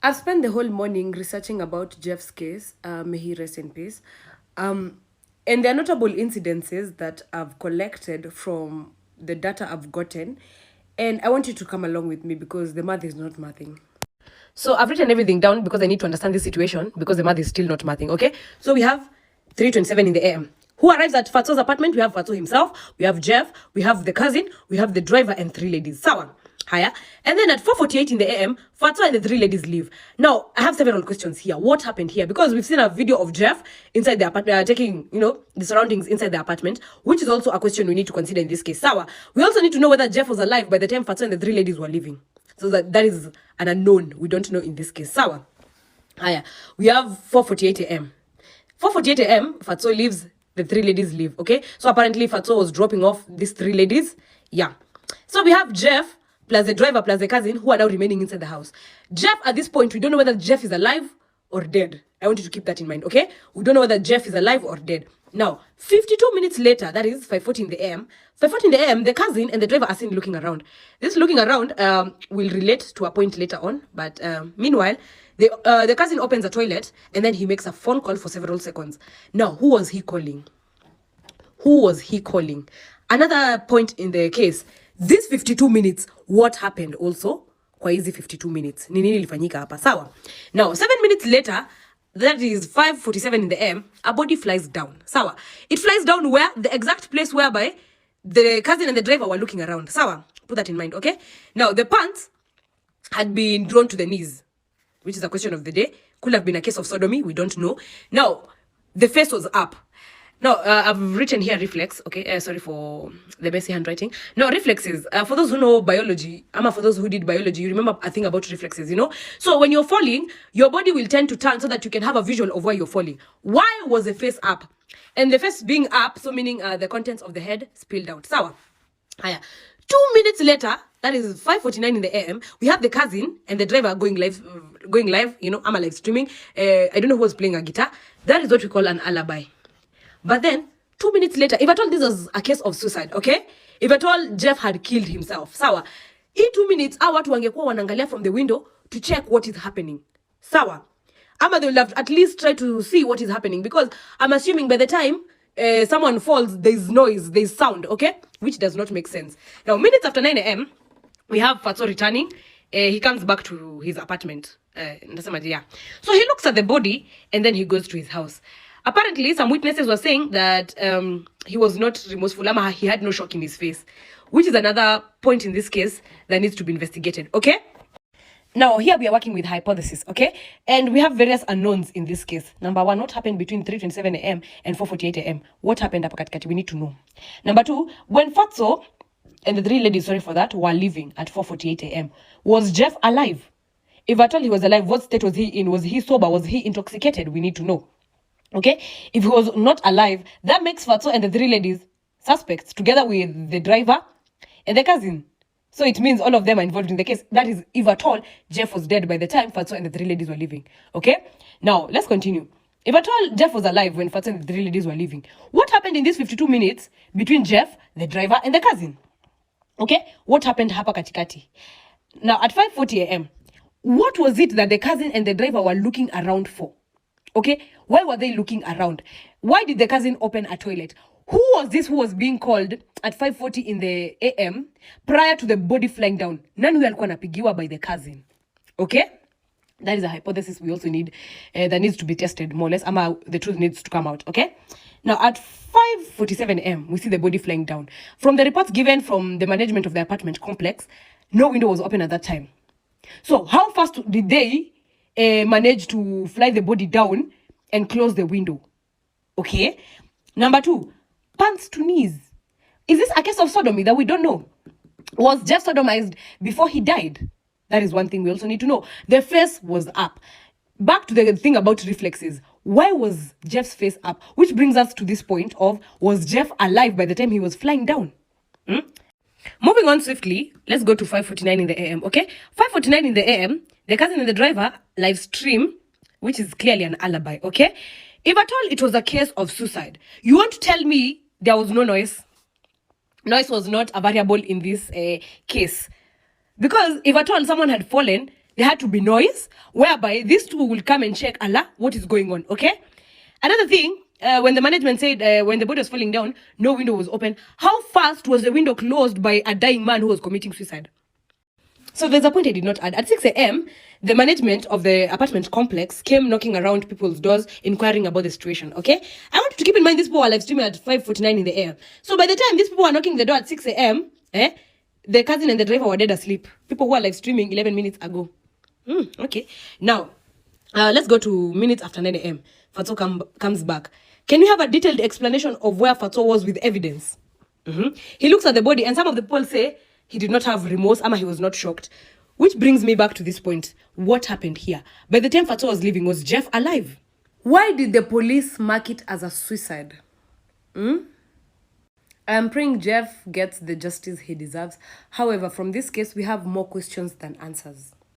I've spent the whole morning researching about Jeff's case. May he rest in peace. And there are notable incidences that I've collected from the data I've gotten. And I want you to come along with me because the math is not mathing. So I've written everything down because I need to understand this situation because the math is still not mathing, okay? So we have 3:27 in the AM. Who arrives at Fatso's apartment? We have Fatso himself, we have Jeff, we have the cousin, we have the driver and 3 ladies. Sawa. Higher. And then at 4:48 in the AM, Fatso and the 3 ladies leave. Now, I have several questions here. What happened here? Because we've seen a video of Jeff inside the apartment, taking, the surroundings inside the apartment, which is also a question we need to consider in this case. Sawa. We also need to know whether Jeff was alive by the time Fatso and the 3 ladies were leaving. So that is an unknown. We don't know in this case. Sawa. Higher. We have 4:48 AM. 4:48 AM, Fatso leaves, the 3 ladies leave, okay? So apparently Fatso was dropping off these 3 ladies. Yeah. So we have Jeff plus the driver plus the cousin who are now remaining inside the house. Jeff, at this point, we don't know whether Jeff is alive or dead. I want you to keep that in mind, okay? We don't know whether Jeff is alive or dead. Now, 52 minutes later, that is 5:40 in the AM, 5:40 in the AM, the cousin and the driver are seen looking around. This looking around will relate to a point later on, but meanwhile, the cousin opens a toilet and then he makes a phone call for several seconds. Now, who was he calling? Who was he calling? Another point in the case, this 52 minutes, what happened also? Kwa hizi 52 minutes. Ni nini ilifanyika hapa? Sawa. Now, 7 minutes later, that is 5:47 in the AM, a body flies down. Sawa. It flies down where? The exact place whereby the cousin and the driver were looking around. Sawa. Put that in mind, okay? Now, the pants had been drawn to the knees, which is a question of the day. Could have been a case of sodomy. We don't know. Now, the face was up. Now, I've written here reflex, okay? Sorry for the messy handwriting. Now, reflexes, for those who know biology, for those who did biology, you remember a thing about reflexes, So when you're falling, your body will tend to turn so that you can have a visual of where you're falling. Why was the face up? And the face being up, so meaning the contents of the head spilled out. Sawa. Haya. 2 minutes later, that is 5:49 in the AM, we have the cousin and the driver going live, I'm a live streaming. I don't know who was playing a guitar. That is what we call an alibi. But then, 2 minutes later, if at all this was a case of suicide, okay? If at all Jeff had killed himself, sawa. In 2 minutes, watu wangekuwa wanangalia from the window to check what is happening. Sawa. Ama they will have at least try to see what is happening because I'm assuming by the time someone falls, there's noise, there's sound, okay? Which does not make sense. Now, minutes after 9 AM, we have Fatso returning. He comes back to his apartment. So he looks at the body and then he goes to his house. Apparently, some witnesses were saying that he was not remorseful, he had no shock in his face, which is another point in this case that needs to be investigated, okay? Now, here we are working with hypothesis, okay? And we have various unknowns in this case. Number 1, what happened between 3:27 AM and 4:48 AM? What happened hapa katikati? We need to know. Number 2, when Fatso and the 3 ladies, were leaving at 4:48 AM, was Jeff alive? If at all he was alive, what state was he in? Was he sober? Was he intoxicated? We need to know. Okay, if he was not alive, that makes Fatso and the 3 ladies suspects together with the driver and the cousin. So it means all of them are involved in the case. That is, if at all, Jeff was dead by the time Fatso and the 3 ladies were leaving. Okay, now let's continue. If at all Jeff was alive when Fatso and the 3 ladies were leaving, what happened in these 52 minutes between Jeff, the driver, and the cousin? Okay, what happened hapa katikati? Now at 5:40 AM, what was it that the cousin and the driver were looking around for? Okay, why were they looking around? Why did the cousin open a toilet? Who was this who was being called at 5:40 in the AM prior to the body flying down? Nani huyo alikuwa anapigiwa by the cousin? Okay, that is a hypothesis we also need that needs to be tested more or less. The truth needs to come out. Okay, now at 5:47 AM, we see the body flying down. From the reports given from the management of the apartment complex, no window was open at that time. So how fast did they manage to fly the body down and close the window? Okay. Number 2, pants to knees. Is this a case of sodomy that we don't know? Was Jeff sodomized before he died? That is one thing we also need to know. The face was up. Back to the thing about reflexes. Why was Jeff's face up? Which brings us to this point of, was Jeff alive by the time he was flying down? Moving on swiftly, let's go to 5:49 in the AM, okay? 5:49 in the AM, the cousin and the driver live stream, which is clearly an alibi, okay? If at all it was a case of suicide, you want to tell me there was no noise? Noise was not a variable in this case. Because if at all someone had fallen, there had to be noise, whereby these two will come and check, Allah, what is going on, okay? Another thing, when the management said when the body was falling down, no window was open, how fast was the window closed by a dying man who was committing suicide? So there's a point I did not add. At 6 a.m., the management of the apartment complex came knocking around people's doors, inquiring about the situation, okay? I want you to keep in mind these people were live streaming at 5:49 in the AM. So by the time these people were knocking the door at 6 a.m., the cousin and the driver were dead asleep. People who are live streaming 11 minutes ago. Okay. Now, let's go to minutes after 9 a.m. Fatso comes back. Can you have a detailed explanation of where Fatso was with evidence? He looks at the body, and some of the people say he did not have remorse, ama he was not shocked. Which brings me back to this point. What happened here? By the time Fatso was leaving, was Jeff alive? Why did the police mark it as a suicide? I'm praying Jeff gets the justice he deserves. However, from this case, we have more questions than answers.